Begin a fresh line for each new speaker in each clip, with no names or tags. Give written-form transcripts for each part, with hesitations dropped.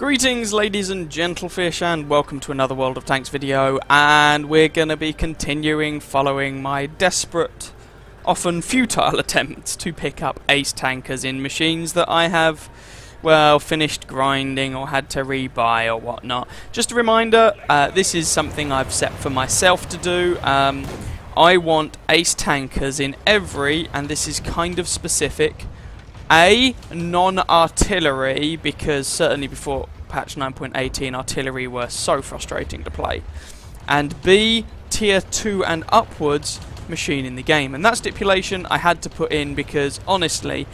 Greetings ladies and gentlefish, and welcome to another World of Tanks video, and we're going to be continuing following my desperate, often futile attempts to pick up ace tankers in machines that I have, well, finished grinding or had to rebuy or whatnot. Just a reminder, this is something I've set for myself to do. I want ace tankers in every, and this is kind of specific, A, non-artillery, because certainly before patch 9.18 artillery were so frustrating to play, and B, tier 2 and upwards machine in the game. And that stipulation I had to put in because honestly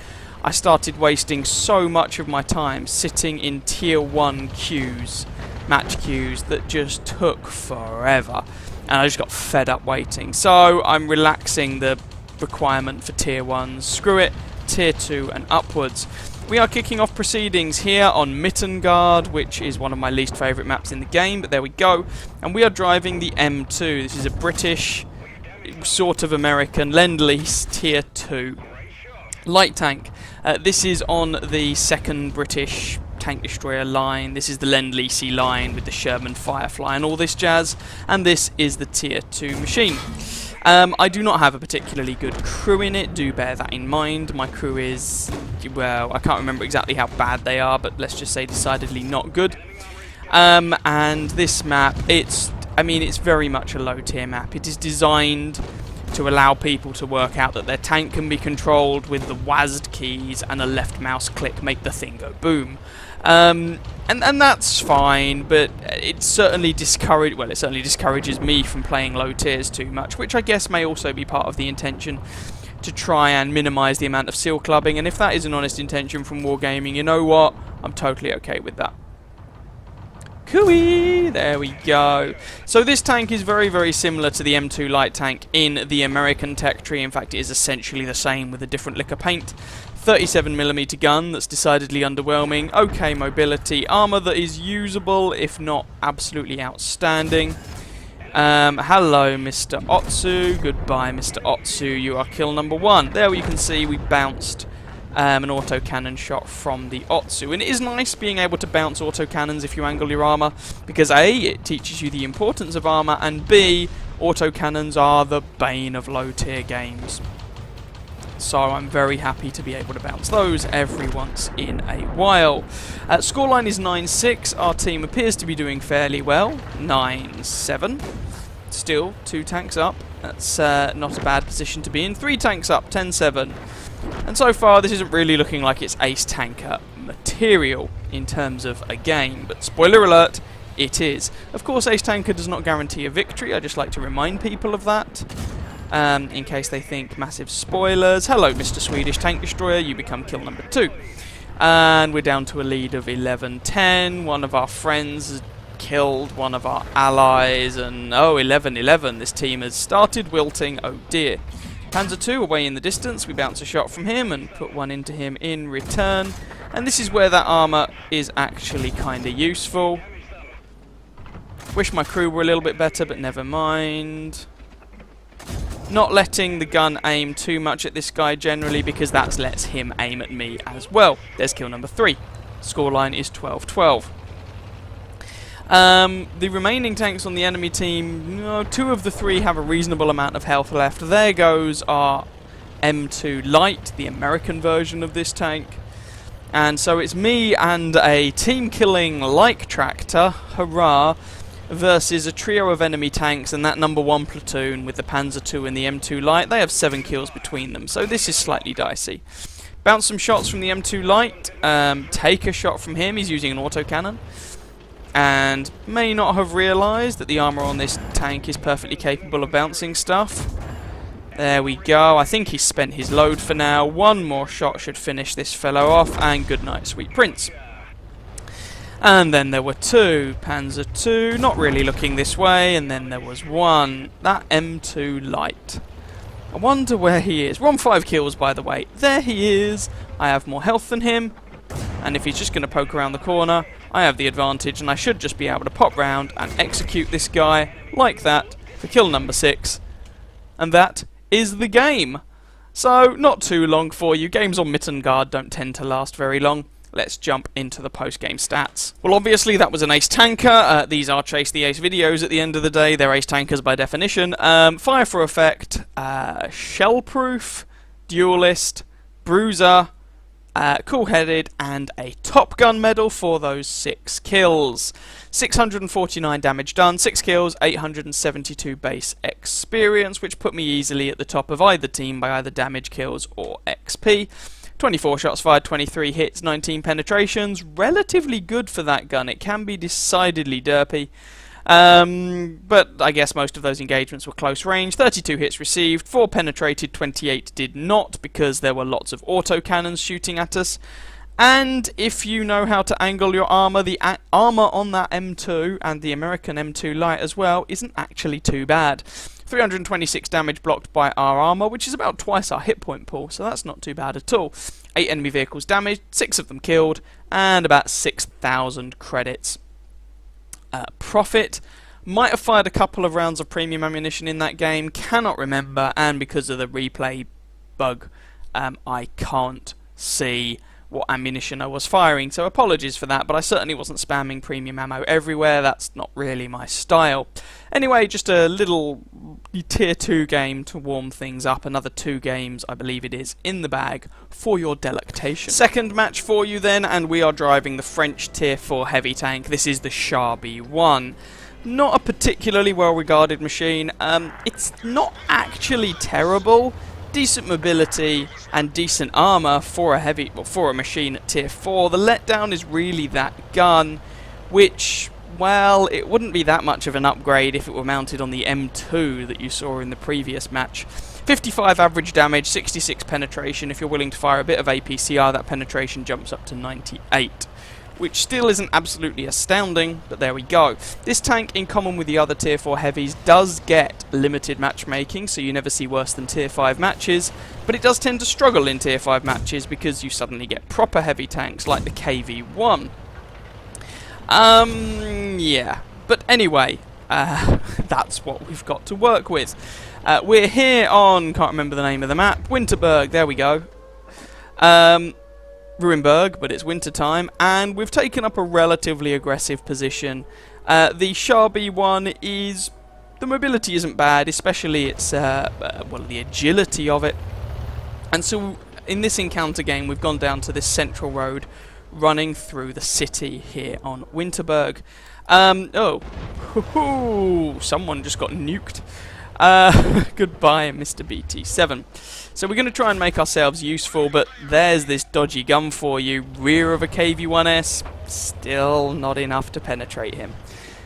I started wasting so much of my time sitting in tier 1 queues, match queues, that just took forever, and I just got fed up waiting. So I'm relaxing the requirement for tier 1s. Screw it, tier 2 and upwards. We are kicking off proceedings here on Mittengard, which is one of my least favourite maps in the game, but there we go. And we are driving the M2. This is a British, sort of American, Lend-Lease tier 2 light tank. This is on the second British tank destroyer line. This is the Lend-Leasey line with the Sherman Firefly and all this jazz, and this is the tier 2 machine. I do not have a particularly good crew in it, do bear that in mind. My crew is, well, I can't remember exactly how bad they are, but let's just say decidedly not good. And this map, it's very much a low tier map. It is designed to allow people to work out that their tank can be controlled with the WASD keys and a left mouse click make the thing go boom. And that's fine, but it certainly discourages me from playing low tiers too much, which I guess may also be part of the intention, to try and minimise the amount of seal clubbing. And if that is an honest intention from Wargaming, you know what? I'm totally okay with that. Cooey! There we go. So this tank is very, very similar to the M2 light tank in the American tech tree. In fact, it is essentially the same with a different lick of paint. 37mm gun that's decidedly underwhelming. Okay mobility. Armour that is usable, if not absolutely outstanding. Hello, Mr. Otsu. Goodbye, Mr. Otsu. You are kill number 1. There you can see we bounced an autocannon shot from the Otsu. And it is nice being able to bounce autocannons if you angle your armour, because A, it teaches you the importance of armour, and B, autocannons are the bane of low tier games. So I'm very happy to be able to bounce those every once in a while. Scoreline is 9-6. Our team appears to be doing fairly well. 9-7. Still 2 tanks up. That's not a bad position to be in. 3 tanks up. 10-7. And so far this isn't really looking like it's ace tanker material in terms of a game. But spoiler alert, it is. Of course, ace tanker does not guarantee a victory. I just like to remind people of that. In case they think massive spoilers. Hello, Mr. Swedish Tank Destroyer, you become kill number 2. And we're down to a lead of 11-10. One of our friends has killed one of our allies, and 11-11. This team has started wilting, oh dear. Panzer II away in the distance, we bounce a shot from him and put one into him in return. And this is where that armour is actually kinda useful. Wish my crew were a little bit better, but never mind. Not letting the gun aim too much at this guy generally, because that lets him aim at me as well. There's kill number 3. Scoreline is 12-12. The remaining tanks on the enemy team, 2 of the 3 have a reasonable amount of health left. There goes our M2 Light, the American version of this tank. And so it's me and a team-killing like tractor, hurrah, versus a trio of enemy tanks and that number 1 platoon with the Panzer II and the M2 Light. They have 7 kills between them, so this is slightly dicey. Bounce some shots from the M2 Light, take a shot from him, he's using an autocannon, and may not have realised that the armour on this tank is perfectly capable of bouncing stuff. There we go, I think he's spent his load for now. 1 more shot should finish this fellow off, and good night, sweet prince. And then there were 2, Panzer II, not really looking this way, and then there was 1, that M2 Light. I wonder where he is. We're on 5 kills, by the way. There he is. I have more health than him, and if he's just going to poke around the corner, I have the advantage, and I should just be able to pop round and execute this guy like that for kill number 6. And that is the game. So, not too long for you. Games on Mittengard don't tend to last very long. let's jump into the post-game stats. Well, obviously that was an ace tanker. These are Chase the Ace videos at the end of the day. They're ace tankers by definition. Fire for effect, shell-proof, duelist, bruiser, cool-headed, and a Top Gun medal for those 6 kills. 649 damage done, 6 kills, 872 base experience, which put me easily at the top of either team by either damage, kills, or XP. 24 shots fired, 23 hits, 19 penetrations. Relatively good for that gun. It can be decidedly derpy. But I guess most of those engagements were close range. 32 hits received, 4 penetrated, 28 did not, because there were lots of autocannons shooting at us. And if you know how to angle your armor, the armor on that M2 and the American M2 Light as well isn't actually too bad. 326 damage blocked by our armor, which is about twice our hit point pool, so that's not too bad at all. 8 enemy vehicles damaged, 6 of them killed, and about 6,000 credits. Profit. Might have fired a couple of rounds of premium ammunition in that game, cannot remember, and because of the replay bug, I can't see what ammunition I was firing, so apologies for that, but I certainly wasn't spamming premium ammo everywhere. That's not really my style. Anyway, just a little tier 2 game to warm things up. Another 2 games, I believe it is, in the bag for your delectation. Second match for you then, and we are driving the French tier 4 heavy tank. This is the Char B1. Not a particularly well regarded machine. It's not actually terrible. Decent mobility and decent armor for a machine at tier 4. The letdown is really that gun, which, well, it wouldn't be that much of an upgrade if it were mounted on the M2 that you saw in the previous match. 55 average damage, 66 penetration. If you're willing to fire a bit of APCR, that penetration jumps up to 98. Which still isn't absolutely astounding, but there we go. This tank, in common with the other tier 4 heavies, does get limited matchmaking, so you never see worse than tier 5 matches, but it does tend to struggle in tier 5 matches because you suddenly get proper heavy tanks like the KV-1. Yeah. But anyway, that's what we've got to work with. We're here on, can't remember the name of the map, Winterberg, there we go. Ruinberg, but it's winter time, and we've taken up a relatively aggressive position. The Char B1 is... the mobility isn't bad, especially its, well, the agility of it. And so, in this encounter game, we've gone down to this central road running through the city here on Winterberg. Oh, someone just got nuked. Goodbye, Mr. BT7. So we're going to try and make ourselves useful, but there's this dodgy gun for you. Rear of a KV-1S, still not enough to penetrate him.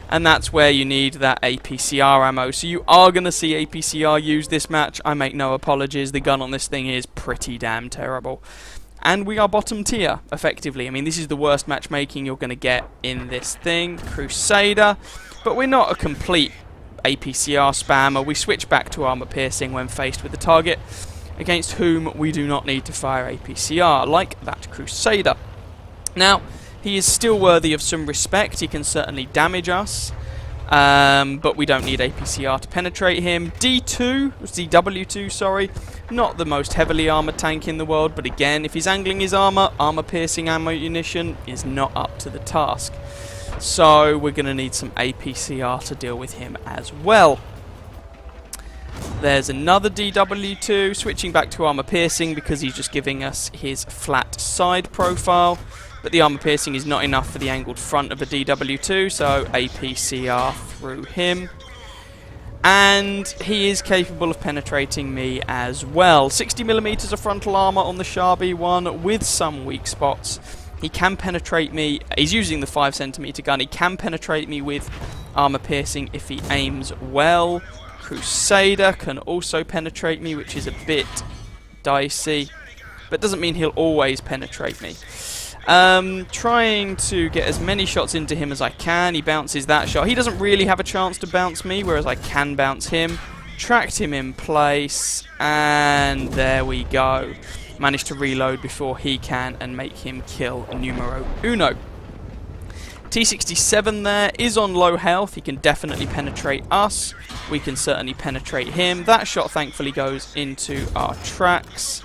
And that's where you need that APCR ammo. So you are going to see APCR used this match. I make no apologies. The gun on this thing is pretty damn terrible. And we are bottom tier, effectively. I mean, this is the worst matchmaking you're going to get in this thing. Crusader. But we're not a complete APCR spammer. We switch back to armor piercing when faced with the target, against whom we do not need to fire APCR, like that Crusader. Now, he is still worthy of some respect. He can certainly damage us, but we don't need APCR to penetrate him. DW2, sorry, not the most heavily armored tank in the world, but again, if he's angling his armor-piercing ammunition is not up to the task. So we're going to need some APCR to deal with him as well. There's another DW2, switching back to armor piercing because he's just giving us his flat side profile. But the armor piercing is not enough for the angled front of a DW2, so APCR through him. And he is capable of penetrating me as well. 60mm of frontal armor on the Char B1 with some weak spots. He can penetrate me. He's using the 5cm gun. He can penetrate me with armor piercing if he aims well. Crusader can also penetrate me, which is a bit dicey, but doesn't mean he'll always penetrate me. Trying to get as many shots into him as I can. He bounces that shot. He doesn't really have a chance to bounce me, whereas I can bounce him. Tracked him in place, and there we go. Managed to reload before he can and make him kill numero uno. T67 there is on low health. He can definitely penetrate us. We can certainly penetrate him. That shot thankfully goes into our tracks.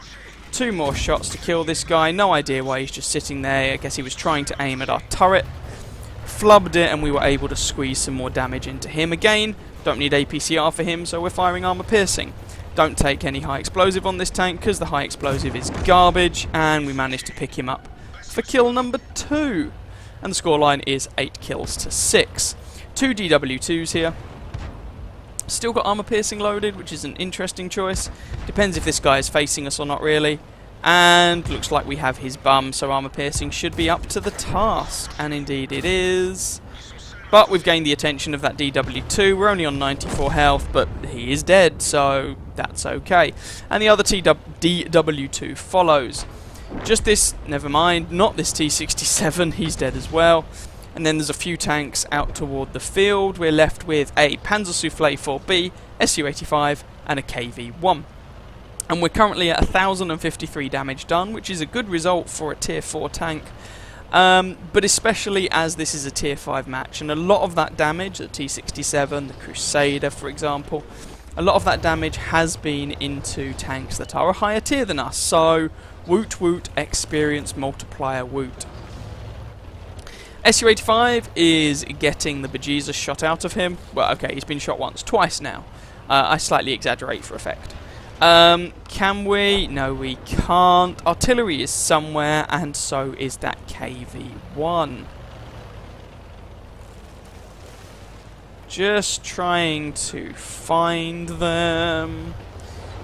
2 more shots to kill this guy. No idea why he's just sitting there. I guess he was trying to aim at our turret. Flubbed it, and we were able to squeeze some more damage into him. Again, don't need APCR for him, so we're firing armor piercing. Don't take any high explosive on this tank, because the high explosive is garbage, and we managed to pick him up for kill number 2. And the scoreline is 8 kills to 6. 2 DW2s here. Still got armor piercing loaded, which is an interesting choice. Depends if this guy is facing us or not, really. And looks like we have his bum, so armor piercing should be up to the task. And indeed it is. But we've gained the attention of that DW2. We're only on 94 health, but he is dead, so that's okay. And the other DW2 follows. Just this, never mind, not this T67, he's dead as well. And then there's a few tanks out toward the field. We're left with a Panzersoufflé 4B, Su-85 and a KV-1. And we're currently at 1,053 damage done, which is a good result for a tier 4 tank. But especially as this is a tier 5 match, and a lot of that damage, the T67, the Crusader for example, a lot of that damage has been into tanks that are a higher tier than us. So woot woot, experience multiplier woot. Su-85 is getting the bejesus shot out of him. Well, okay, he's been shot once, twice now. I slightly exaggerate for effect. Can we? No, we can't. Artillery is somewhere, and so is that KV-1. Just trying to find them.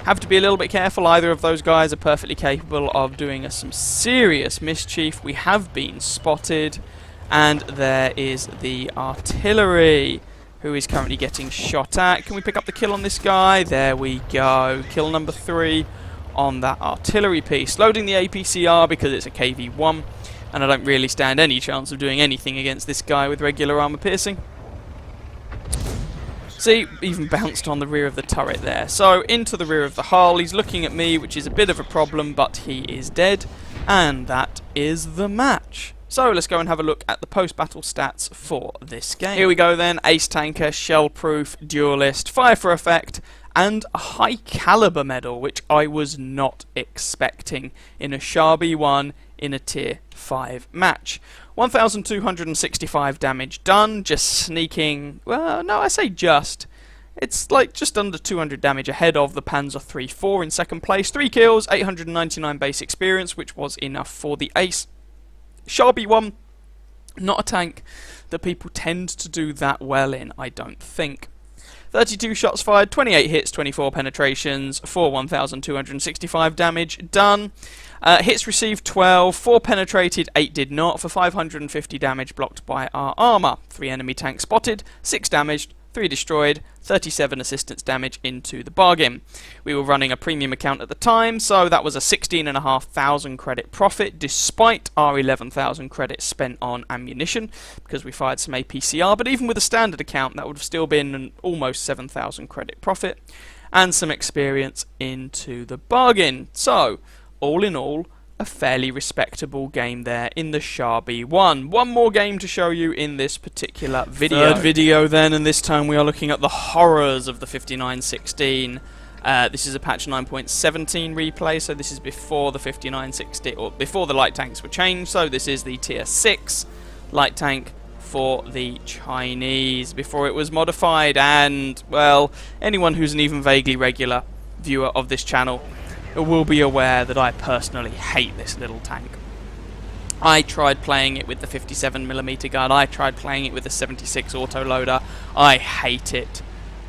Have to be a little bit careful. Either of those guys are perfectly capable of doing us some serious mischief. We have been spotted. And there is the artillery, who is currently getting shot at. Can we pick up the kill on this guy? There we go. Kill number 3 on that artillery piece. Loading the APCR because it's a KV-1, and I don't really stand any chance of doing anything against this guy with regular armor piercing. See, even bounced on the rear of the turret there. So, into the rear of the hull. He's looking at me, which is a bit of a problem, but he is dead. And that is the match. So let's go and have a look at the post-battle stats for this game. Here we go then. Ace Tanker, Shell-Proof, Duelist, Fire for Effect, and a High Caliber medal, which I was not expecting in a Sharby 1 in a Tier 5 match. 1,265 damage done, just sneaking, well, no, I say just. It's like just under 200 damage ahead of the Panzer III-4 in second place. 3 kills, 899 base experience, which was enough for the ace. Sharby 1, not a tank that people tend to do that well in, I don't think. 32 shots fired, 28 hits, 24 penetrations, for 1,265 damage done. Hits received 12, 4 penetrated, 8 did not, for 550 damage blocked by our armour. 3 enemy tanks spotted, 6 damaged, 3 destroyed, 37 assistance damage into the bargain. We were running a premium account at the time, so that was a 16,500 credit profit, despite our 11,000 credits spent on ammunition, because we fired some APCR, but even with a standard account, that would have still been an almost 7,000 credit profit, and some experience into the bargain. So, all in all, a fairly respectable game there in the Sharby 1. One more game to show you in this particular video. Third video then, and this time we are looking at the horrors of the 5916. This is a patch 9.17 replay, so this is before the 5916, or before the light tanks were changed, so this is the tier 6 light tank for the Chinese before it was modified. And, well, anyone who's an even vaguely regular viewer of this channel will be aware that I personally hate this little tank. I tried playing it with the 57mm gun, I tried playing it with the 76 autoloader. I hate it,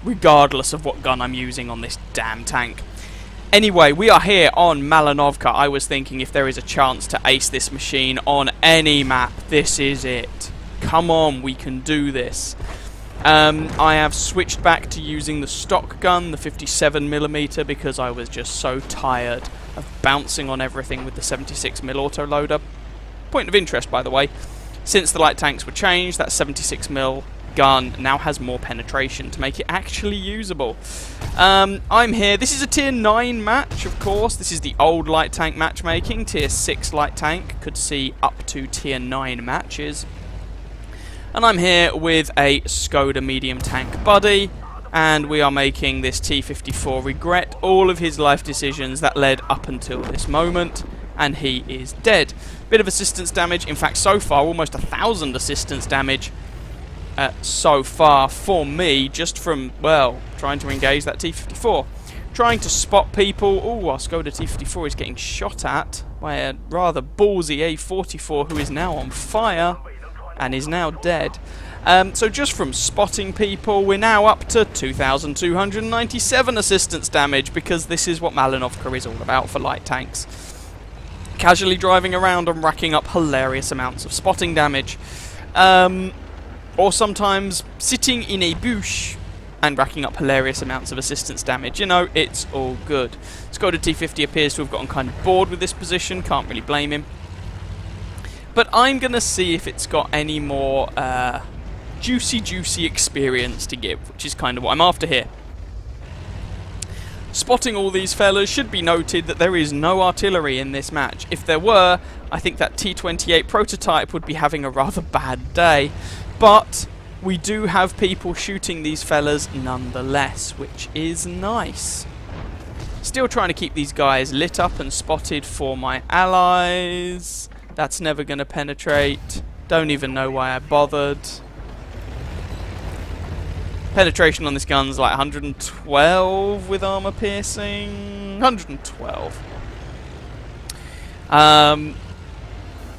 regardless of what gun I'm using on this damn tank. Anyway, we are here on Malinovka. I was thinking if there is a chance to ace this machine on any map, this is it. Come on, we can do this. I have switched back to using the stock gun, the 57mm, because I was just so tired of bouncing on everything with the 76mm autoloader. Point of interest, by the way, since the light tanks were changed, that 76mm gun now has more penetration to make it actually usable. I'm here. This is a tier 9 match, of course. This is the old light tank matchmaking. Tier 6 light tank could see up to tier 9 matches. And I'm here with a Skoda medium tank buddy, And we are making this T-54 regret all of his life decisions that led up until this moment, and he is dead. Bit of assistance damage, in fact so far almost 1,000 assistance damage so far for me, just from, well, trying to engage that T-54. Trying to spot people. Oh, our Skoda T-54 is getting shot at by a rather ballsy A-44 who is now on fire and is now dead. So just from spotting people, we're now up to 2,297 assistance damage, because this is what Malinovka is all about for light tanks. Casually driving around and racking up hilarious amounts of spotting damage. Or sometimes sitting in a bush and racking up hilarious amounts of assistance damage. You know, it's all good. Skoda T-50 appears to have gotten kind of bored with this position, can't really blame him. But I'm going to see if it's got any more juicy experience to give, which is kind of what I'm after here. Spotting all these fellas, should be noted that there is no artillery in this match. If there were, I think that T-28 prototype would be having a rather bad day. But we do have people shooting these fellas nonetheless, which is nice. Still trying to keep these guys lit up and spotted for my allies. That's never going to penetrate. Don't even know why I bothered. Penetration on this gun's like 112 with armor piercing. 112.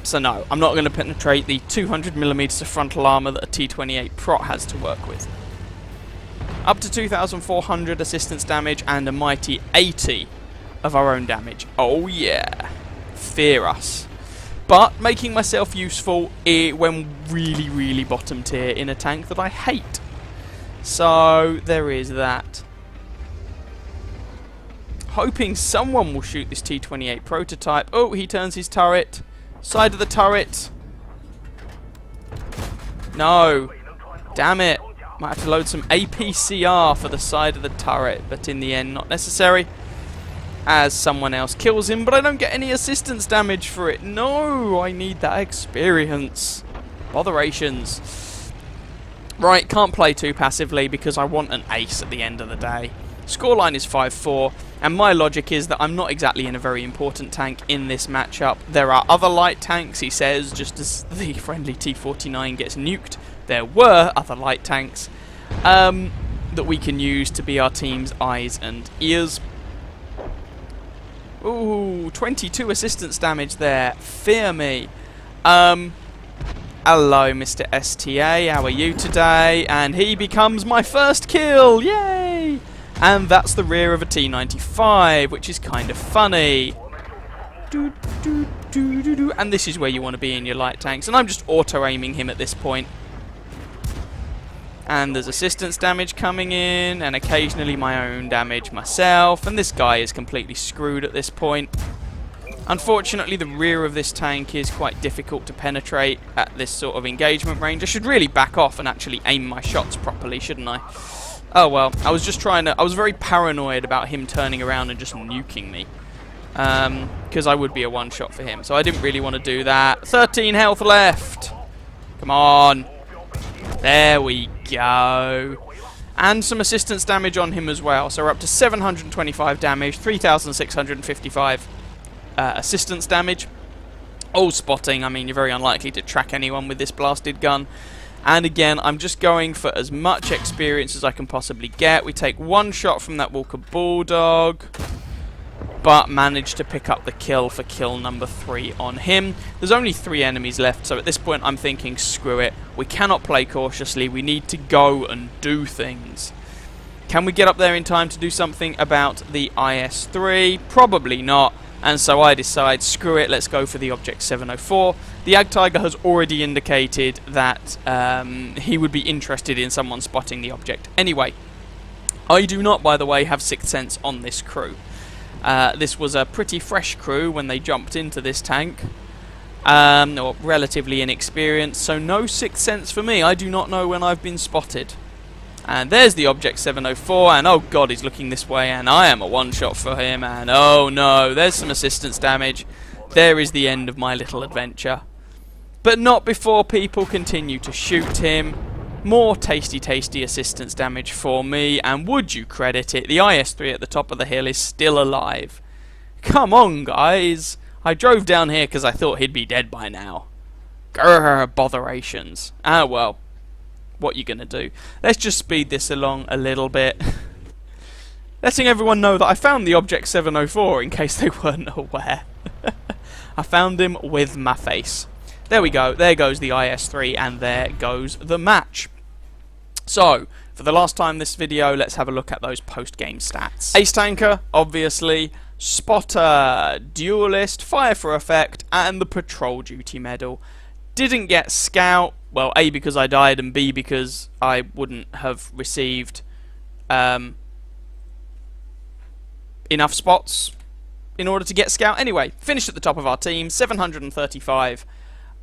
So no, I'm not going to penetrate the 200mm of frontal armor that a T-28 Prot has to work with. Up to 2,400 assistance damage and a mighty 80 of our own damage. Oh yeah, fear us. But making myself useful when really bottom tier in a tank that I hate. So there is that. Hoping someone will shoot this T-28 prototype. Oh, he turns his turret. Side of the turret. No. Damn it. Might have to load some APCR for the side of the turret, but in the end not necessary, as someone else kills him, but I don't get any assistance damage for it. No, I need that experience. Botherations. Right, can't play too passively because I want an ace at the end of the day. Scoreline is 5-4, and my logic is that I'm not exactly in a very important tank in this matchup. There are other light tanks, he says, just as the friendly T-49 gets nuked. There were other light tanks that we can use to be our team's eyes and ears. Ooh, 22 assistance damage there. Fear me. Hello, Mr. STA. How are you today? And he becomes my first kill. Yay! And that's the rear of a T-95, which is kind of funny. And this is where you want to be in your light tanks. And I'm just auto-aiming him at this point. And there's assistance damage coming in, and occasionally my own damage myself. And this guy is completely screwed at this point. Unfortunately, the rear of this tank is quite difficult to penetrate at this sort of engagement range. I should really back off and actually aim my shots properly, shouldn't I? Oh well, I was just trying to... I was very paranoid about him turning around and just nuking me. Because I would be a one-shot for him. So I didn't really want to do that. 13 health left. Come on. There we go. And some assistance damage on him as well. So we're up to 725 damage, 3,655 assistance damage. All spotting. I mean, you're very unlikely to track anyone with this blasted gun. And again, I'm just going for as much experience as I can possibly get. We take one shot from that Walker Bulldog, but manage to pick up the kill for kill number 3 on him. There's only 3 enemies left, so at this point I'm thinking, screw it. We cannot play cautiously. We need to go and do things. Can we get up there in time to do something about the IS-3? Probably not. And so I decide, screw it, let's go for the Object 704. The Jagdtiger has already indicated that he would be interested in someone spotting the object. Anyway, I do not, by the way, have Sixth Sense on this crew. This was a pretty fresh crew when they jumped into this tank. Or relatively inexperienced, so no Sixth Sense for me. I do not know when I've been spotted. And there's the Object 704, and oh god, he's looking this way, and I am a one-shot for him, and oh no, there's some assistance damage. There is the end of my little adventure. But not before people continue to shoot him. More tasty assistance damage for me, and would you credit it, the IS-3 at the top of the hill is still alive. Come on, guys! I drove down here because I thought he'd be dead by now. Grrr, botherations. Ah, well. What you gonna do? Let's just speed this along a little bit. Letting everyone know that I found the Object 704 in case they weren't aware. I found him with my face. There we go. There goes the IS-3 and there goes the match. So, for the last time this video, let's have a look at those post-game stats. Ace Tanker, obviously. Spotter, Duelist, Fire for Effect, and the Patrol Duty Medal. Didn't get Scout, well, A, because I died, and B, because I wouldn't have received enough spots in order to get Scout. Anyway, finished at the top of our team, 735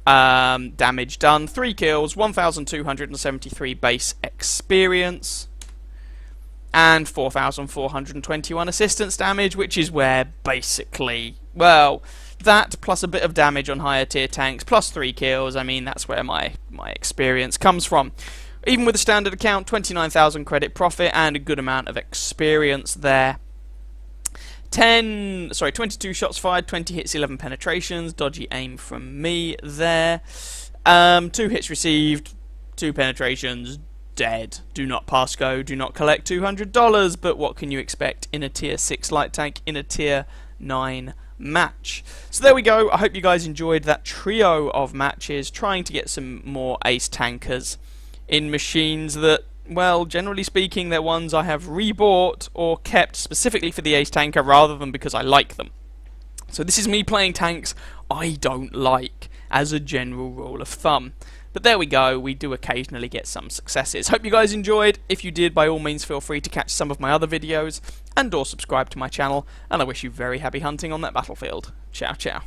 damage done, 3 kills, 1,273 base experience, and 4,421 assistance damage, which is where basically, well, that plus a bit of damage on higher tier tanks, plus 3 kills, I mean, that's where my experience comes from. Even with a standard account, 29,000 credit profit and a good amount of experience there. 22 shots fired, 20 hits, 11 penetrations, dodgy aim from me there. 2 hits received, 2 penetrations, dead. Do not pass go, do not collect $200, but what can you expect in a tier 6 light tank in a tier 9 match? So there we go. I hope you guys enjoyed that trio of matches, trying to get some more ace tankers in machines that, well, generally speaking, they're ones I have rebought or kept specifically for the ace tanker rather than because I like them. So this is me playing tanks I don't like, as a general rule of thumb. But there we go, we do occasionally get some successes. Hope you guys enjoyed. If you did, by all means feel free to catch some of my other videos and or subscribe to my channel, and I wish you very happy hunting on that battlefield. Ciao, ciao.